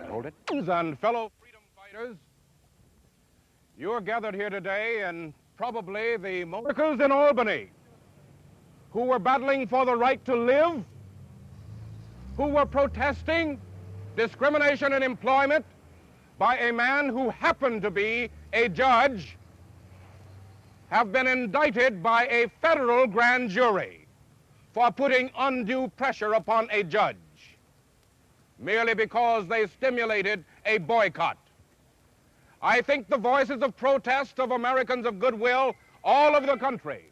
Hold it. And fellow freedom fighters, you are gathered here today in probably the most workers in Albany who were battling for the right to live, who were protesting discrimination in employment by a man who happened to be a judge, have been indicted by a federal grand jury for putting undue pressure upon a judge merely because they stimulated a boycott. I think the voices of protest of Americans of goodwill all over the country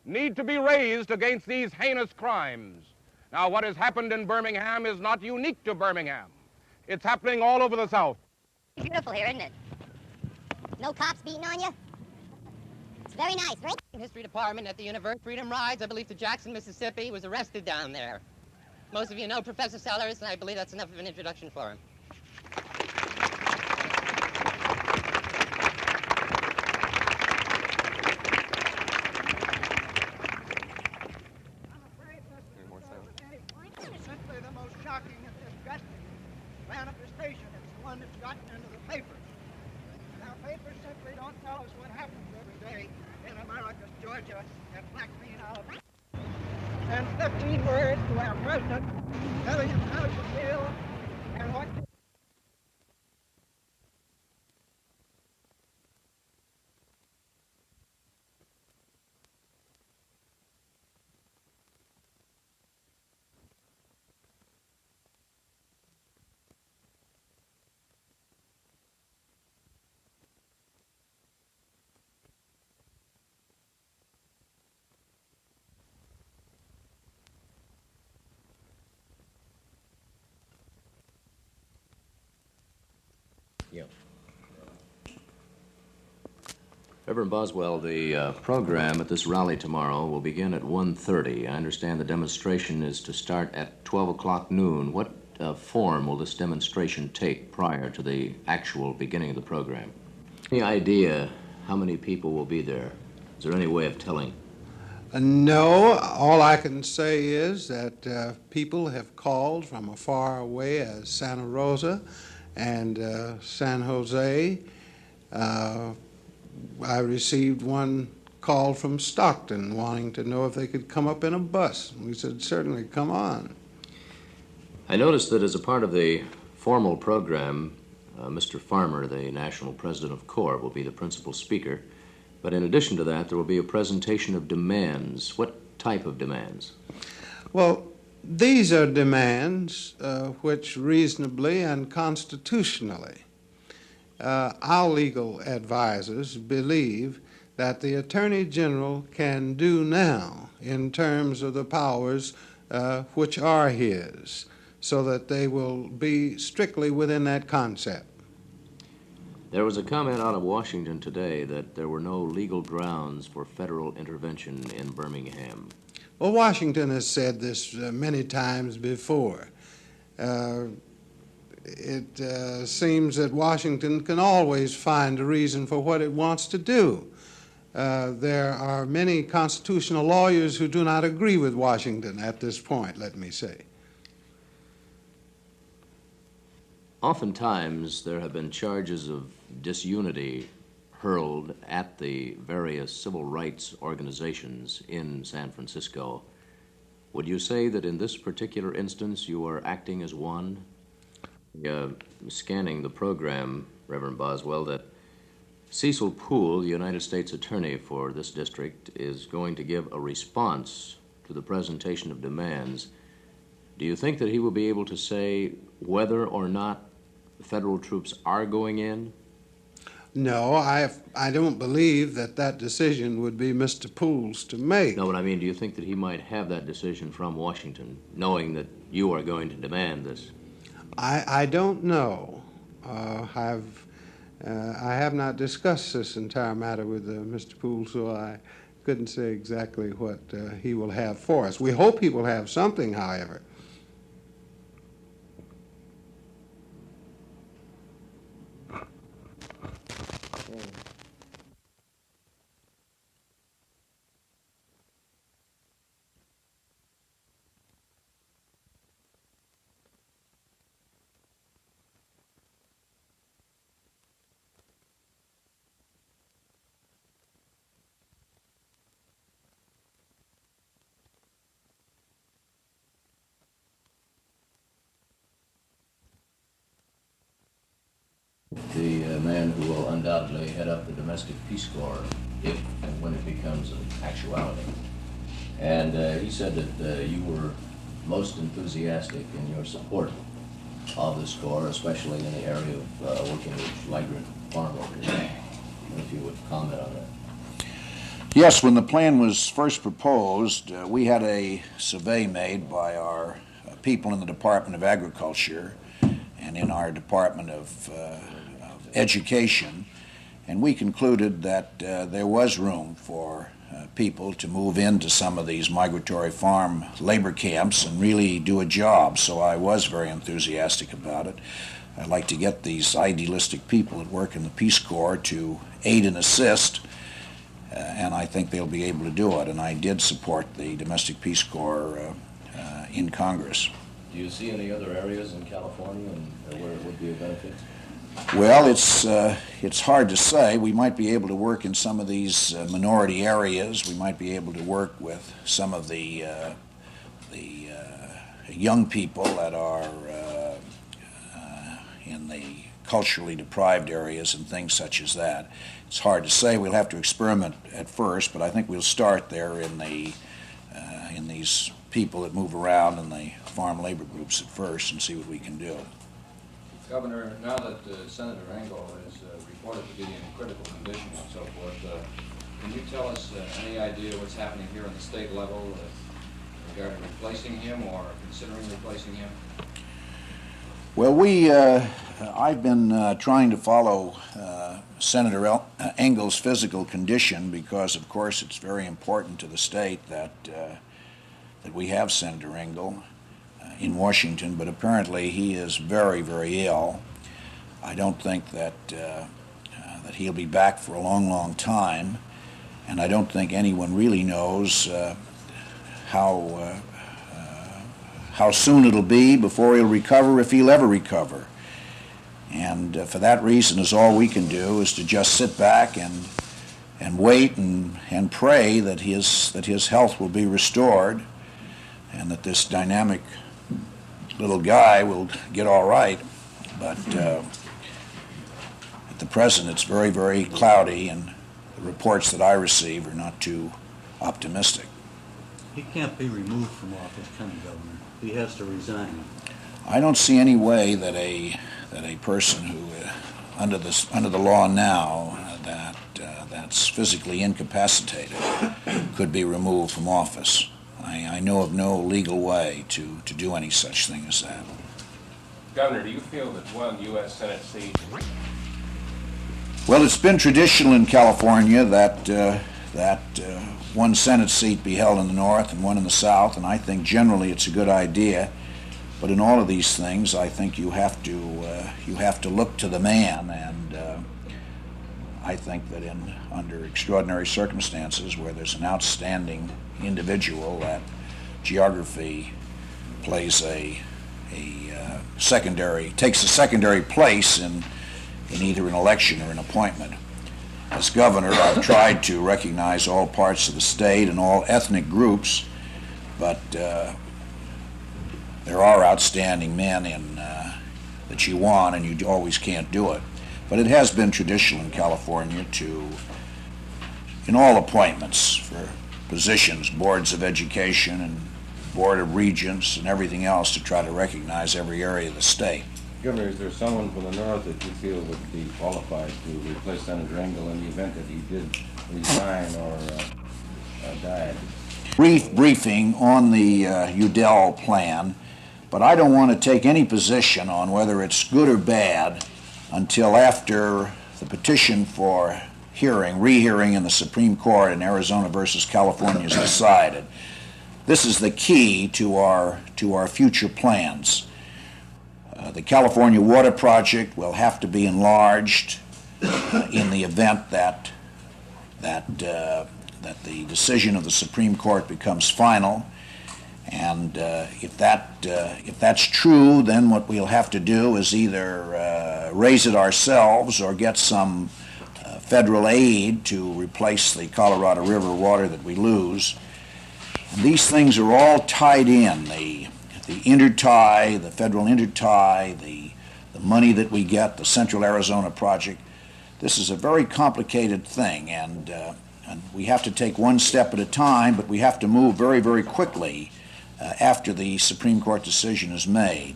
need to be raised against these heinous crimes. Now, what has happened in Birmingham is not unique to Birmingham. It's happening all over the South. Beautiful here, isn't it? No cops beating on you? It's very nice, right? History department at the University Freedom Rides, I believe, to Jackson, Mississippi, was arrested down there. Most of you know Professor Sellers, and I believe that's enough of an introduction for him. Simply the most shocking and disgusting manifestation. It's the one that's gotten into the papers. Now, papers simply don't tell us what happens every day in America's Georgia and Blackbean, Alabama. And 15 words to our president telling him how to feel and what to. Yeah. Reverend Boswell, the program at this rally tomorrow will begin at 1:30. I understand the demonstration is to start at 12 o'clock noon. What form will this demonstration take prior to the actual beginning of the program? Any idea how many people will be there? Is there any way of telling? No, all I can say is that people have called from as far away as Santa Rosa and San Jose. I received one call from Stockton wanting to know if they could come up in a bus. We said, certainly, come on. I noticed that as a part of the formal program, Mr. Farmer, the National President of CORE, will be the principal speaker. But in addition to that, there will be a presentation of demands. What type of demands? Well, these are demands which reasonably and constitutionally our legal advisors believe that the Attorney General can do now in terms of the powers which are his, so that they will be strictly within that concept. There was a comment out of Washington today that there were no legal grounds for federal intervention in Birmingham. Well, Washington has said this many times before. It seems that Washington can always find a reason for what it wants to do. There are many constitutional lawyers who do not agree with Washington at this point, let me say. Oftentimes, there have been charges of disunity hurled at the various civil rights organizations in San Francisco. Would you say that in this particular instance you are acting as one? Scanning the program, Reverend Boswell, that Cecil Poole, the United States Attorney for this district, is going to give a response to the presentation of demands. Do you think that he will be able to say whether or not federal troops are going in? No, I don't believe that that decision would be Mr. Poole's to make. No, but I mean, do you think that he might have that decision from Washington, knowing that you are going to demand this? I don't know. I have not discussed this entire matter with Mr. Poole, so I couldn't say exactly what he will have for us. We hope he will have something, however. The man who will undoubtedly head up the domestic Peace Corps if and when it becomes an actuality. And he said that you were most enthusiastic in your support of this Corps, especially in the area of working with migrant farm workers. If you would comment on that. Yes, when the plan was first proposed, we had a survey made by our people in the Department of Agriculture and in our Department of Education, and we concluded that there was room for people to move into some of these migratory farm labor camps and really do a job. So I was very enthusiastic about it. I'd like to get these idealistic people that work in the Peace Corps to aid and assist, and I think they'll be able to do it. And I did support the Domestic Peace Corps in Congress. Do you see any other areas in California where it would be a benefit? Well, it's hard to say. We might be able to work in some of these minority areas. We might be able to work with some of the young people that are in the culturally deprived areas and things such as that. It's hard to say. We'll have to experiment at first, but I think we'll start there in these people that move around in the farm labor groups at first and see what we can do. Governor, now that Senator Engle is reported to be in critical condition and so forth, can you tell us any idea what's happening here on the state level regarding replacing him or considering replacing him? Well, I've been trying to follow Senator Engle's physical condition because, of course, it's very important to the state that we have Senator Engle in Washington, but apparently he is very, very ill. I don't think that he'll be back for a long, long time, and I don't think anyone really knows how soon it'll be before he'll recover, if he'll ever recover. And for that reason, is all we can do is to just sit back and wait and pray that his health will be restored, and that this dynamic little guy will get all right. But at the present, it's very, very cloudy, and the reports that I receive are not too optimistic. He can't be removed from office, can he, Governor? He has to resign. I don't see any way that a person who, under the law now, that's physically incapacitated, could be removed from office. I know of no legal way to do any such thing as that. Governor, do you feel that one U.S. Senate seat? Well, it's been traditional in California that one Senate seat be held in the north and one in the south, and I think generally it's a good idea. But in all of these things, I think you have to look to the man, and I think that under extraordinary circumstances where there's an outstanding individual, that geography plays takes a secondary place in either an election or an appointment. As governor, I've tried to recognize all parts of the state and all ethnic groups, but there are outstanding men that you want, and you always can't do it. But it has been traditional in California in all appointments for positions, boards of education and board of regents and everything else, to try to recognize every area of the state. Governor, is there someone from the north that you feel would be qualified to replace Senator Engle in the event that he did resign or died? Briefing on the Udell plan, but I don't want to take any position on whether it's good or bad until after the petition for rehearing in the Supreme Court in Arizona versus California is decided. This is the key to our future plans. The California Water Project will have to be enlarged in the event that the decision of the Supreme Court becomes final. And if that's true, then what we'll have to do is either raise it ourselves or get some federal aid to replace the Colorado River water that we lose. And these things are all tied in. The intertie, the federal intertie, the money that we get, the Central Arizona Project. This is a very complicated thing, and we have to take one step at a time, but we have to move very, very quickly after the Supreme Court decision is made.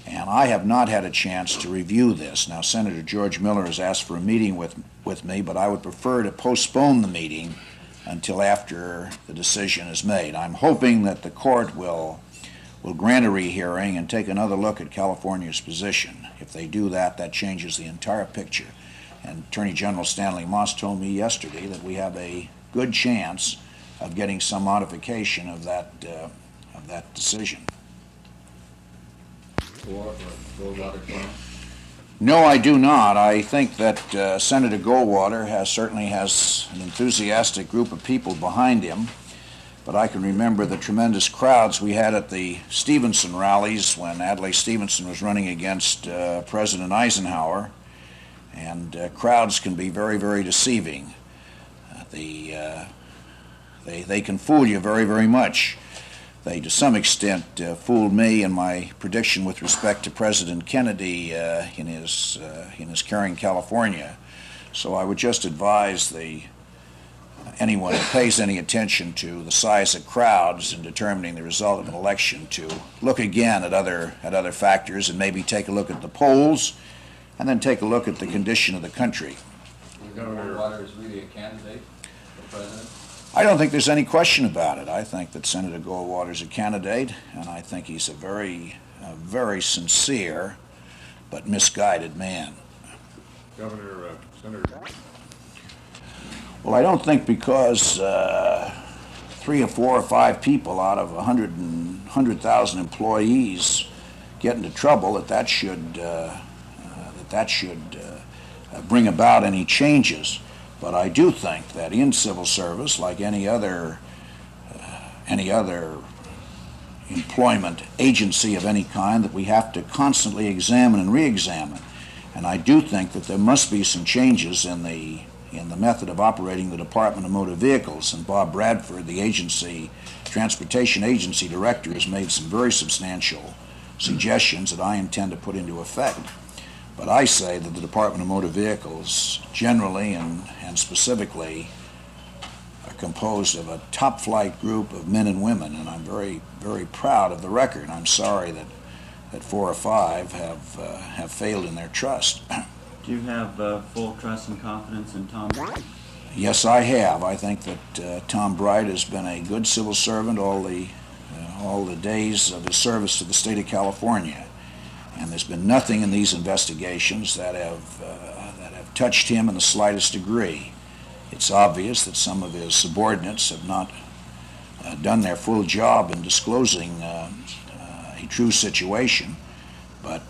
And I have not had a chance to review this. Now, Senator George Miller has asked for a meeting with me, but I would prefer to postpone the meeting until after the decision is made. I'm hoping that the court will grant a rehearing and take another look at California's position. If they do that, that changes the entire picture. And Attorney General Stanley Moss told me yesterday that we have a good chance of getting some modification of that decision. No, I do not. I think that Senator Goldwater certainly has an enthusiastic group of people behind him, but I can remember the tremendous crowds we had at the Stevenson rallies when Adlai Stevenson was running against President Eisenhower, and crowds can be very, very deceiving. They can fool you very, very much. They, to some extent, fooled me in my prediction with respect to President Kennedy in his carrying California. So I would just advise anyone who pays any attention to the size of crowds in determining the result of an election to look again at other factors and maybe take a look at the polls and then take a look at the condition of the country. Governor Goldwater is really a candidate for president? I don't think there's any question about it. I think that Senator Goldwater is a candidate, and I think he's a very sincere but misguided man. Governor, Senator. Well, I don't think because 3 or 4 or 5 people out of 100,000 employees get into trouble that should bring about any changes. But I do think that in civil service, like any other employment agency of any kind, that we have to constantly examine and re-examine. And I do think that there must be some changes in the method of operating the Department of Motor Vehicles. And Bob Bradford, the transportation agency director, has made some very substantial suggestions that I intend to put into effect. But I say that the Department of Motor Vehicles generally and specifically are composed of a top-flight group of men and women, and I'm very, very proud of the record. I'm sorry that 4 or 5 have failed in their trust. Do you have full trust and confidence in Tom Bright? Yes, I have. I think that Tom Bright has been a good civil servant all the days of his service to the state of California. And there's been nothing in these investigations that have touched him in the slightest degree. It's obvious that some of his subordinates have not done their full job in disclosing a true situation, but